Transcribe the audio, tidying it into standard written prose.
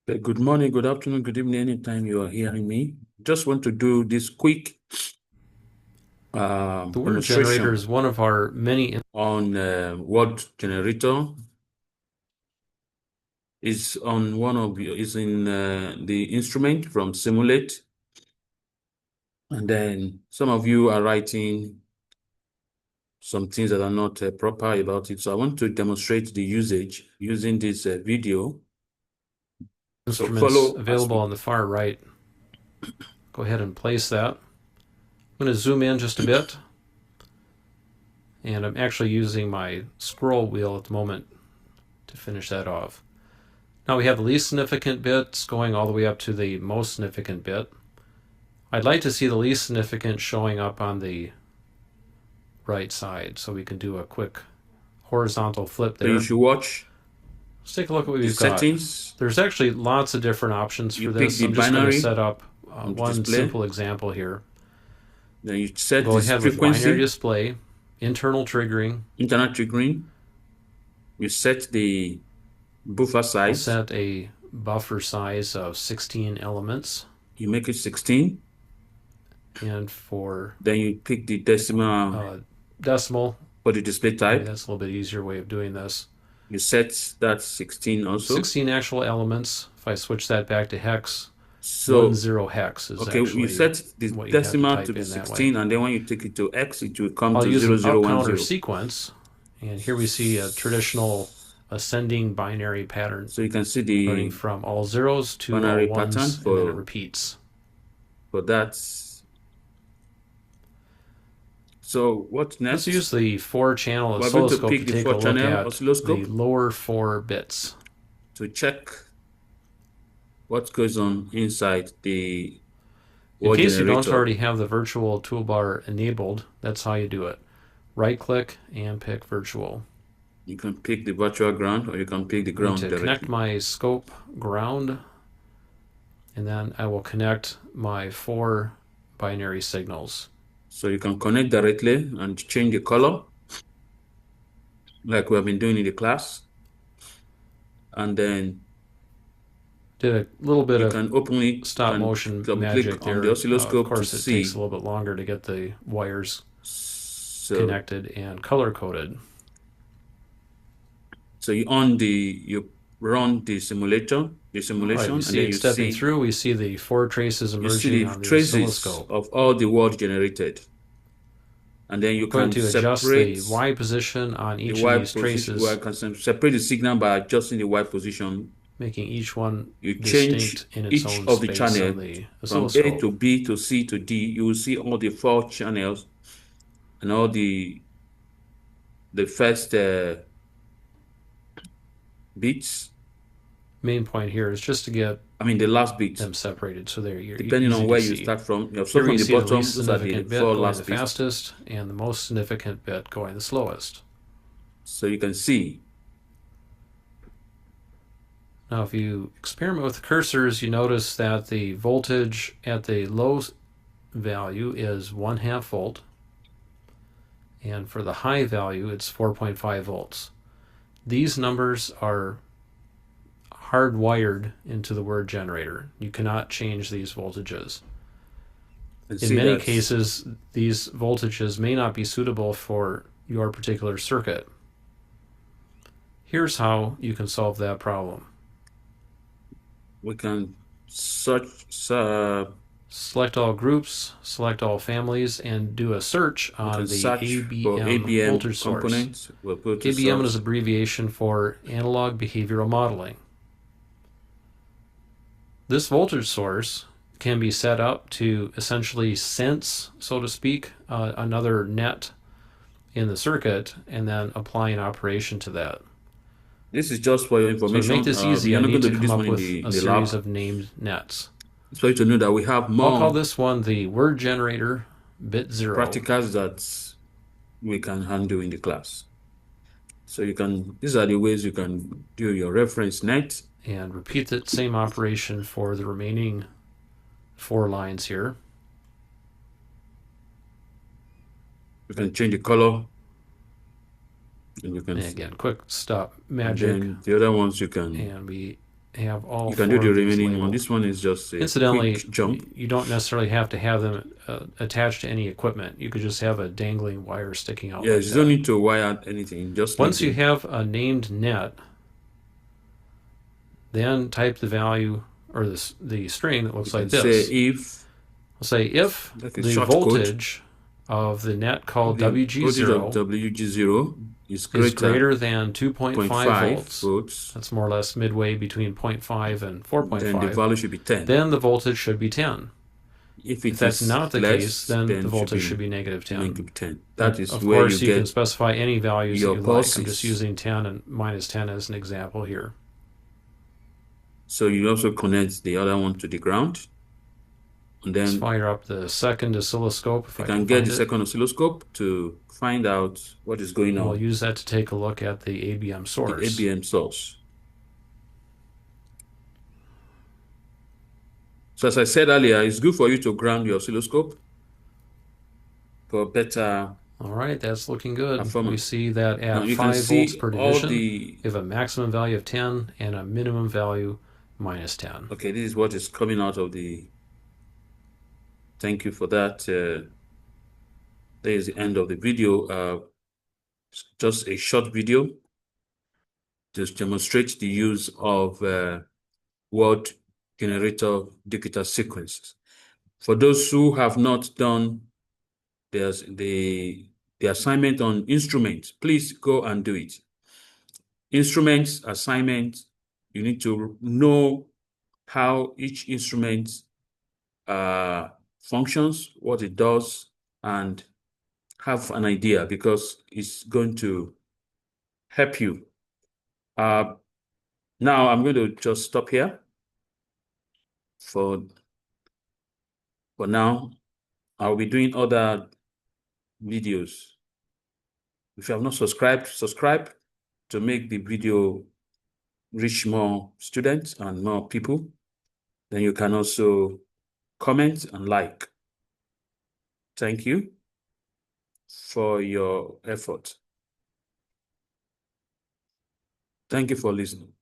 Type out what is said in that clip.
Good morning, good afternoon, good evening, anytime you are hearing me. Just want to do this quick The word generator demonstration is one of our many. on word generator. Is on one of is in the instrument from Simulate, and then some of you are writing some things that are not proper about it. So I want to demonstrate the usage using this video. So Instruments follow as available we. on the far right. Go ahead and place that. I'm going to zoom in just a bit, and I'm actually using my scroll wheel at the moment to finish that off. Now we have the least significant bits going all the way up to the most significant bit. I'd like to see the least significant showing up on the right side, so we can do a quick horizontal flip So you there. should watch Let's take a look at what the we've got. settings. There's actually lots of different options You for pick this. the I'm just going to binary set up on the one display. simple example here. Then you set Go this ahead with binary frequency, display, internal triggering. internal triggering. You set the buffer I'll size. set a buffer size of 16 elements. You make it 16. And for Then you pick the decimal decimal, for the display maybe type. that's a little bit easier way of doing this. You set that 16 also. 16 actual elements. If I switch that back to hex, So 10 hex is okay, you actually set the what you have to decimal to type be in that way. 16, and then when you take it to X, it will come I'll to use an up counter 0010. sequence, and here we see a traditional ascending binary pattern So you can see running the from all zeros to all binary ones, pattern and then it repeats. for that. So what next? Let's use the 4-channel We're going to oscilloscope pick to the take a look 4-channel at oscilloscope the lower 4 bits. to check what goes on inside the In word case you don't generator. already have the virtual toolbar enabled, that's how you do it. Right click and pick virtual. You can pick the virtual ground, or you can pick the I'm going ground to directly. connect my scope ground, and then I will connect my 4 binary signals. So you can connect directly and change the color, like we have been doing in the class. And then Did a little bit you of can open it stop and motion magic click on the there. Of oscilloscope to course, it takes a see. little bit longer to get the wires So, connected and color coded. so you run the simulation, Right, we and see then it you stepping see through. We see the 4 traces emerging the on the traces oscilloscope. of all the word generated. And then you I'm going can to adjust separate the Y position on the each of Y these position. traces, Well, I can separate the signal by adjusting the Y position. making each one You change distinct in its each own of the space channel on the from A oscilloscope. to B to C to D. You will see all the 4 channels and all the first bits. Main point here is just to get I mean the last bit, them separated so they're depending easy on to where you see. start from. You have Here start we from the see the bottom. least Those are the significant bit 4 going last the bits. fastest and the most significant bit going the slowest. So you can see. Now if you experiment with the cursors, you notice that the voltage at the low value is 1/2 volt, and for the high value it's 4.5 volts. These numbers are hardwired into the word generator. You cannot change these voltages. In many cases, these voltages may not be suitable for your particular circuit. Here's how you can solve that problem. We can search. Select all groups, select all families, and do a search on the ABM voltage source. We'll put ABM is abbreviation for Analog Behavioral Modeling. This voltage source can be set up to essentially sense, so to speak, another net in the circuit and then apply an operation to that. This is just for your information. So to make this easy, I need to come up with a series of named nets. It's for you to know that we have more. I'll call this one the word generator bit 0. Practicals that we can handle in the class. So you can, these are the ways you can do your reference net. And repeat that same operation for the remaining 4 lines here. You can change the color. And you can, and again, quick stop magic. And the other ones you can. And we have all You can four do the of these remaining labeled. one. This one is just a Incidentally, quick jump. you don't necessarily have to have them attached to any equipment. You could just have a dangling wire sticking out like Yes, you that. don't need to wire anything. Just Once you leave have a named net, then type the value or the string that looks like say this. if, We'll say if like a the short code, voltage of the net called the voltage of WG0 WG0 is is greater greater than 2.5 volts. That's more or less midway between 0.5 and then the 4.5. value should be 10. Then the voltage should be 10. If That's not the less, case, then the voltage should be negative 10. Negative 10. That is of where course, you can get specify any values that your you pulses. like. I'm just using 10 and minus 10 as an example here. So you also connect the other one to the ground. And then let's fire up the second oscilloscope if I can get find the second oscilloscope to find out what is going on. We'll use that to take a look at the ABM source. The ABM source. So as I said earlier, it's good for you to ground your oscilloscope for better. All right, that's looking good. Performance. We see that at 5 volts per division, we have a maximum value of 10 and a minimum value minus 10. Okay, this is what is coming out of the. Thank you for that. There is the end of the video. Just a short video to demonstrate the use of word generator digital sequences. For those who have not done the assignment on instruments, please go and do it. Instruments assignment, you need to know how each instrument functions, what it does, and have an idea, because it's going to help you. Now I'm going to just stop here for now. I'll be doing other videos. If you have not subscribed, subscribe to make the video reach more students and more people. Then you can also comment and like. Thank you for your effort. Thank you for listening.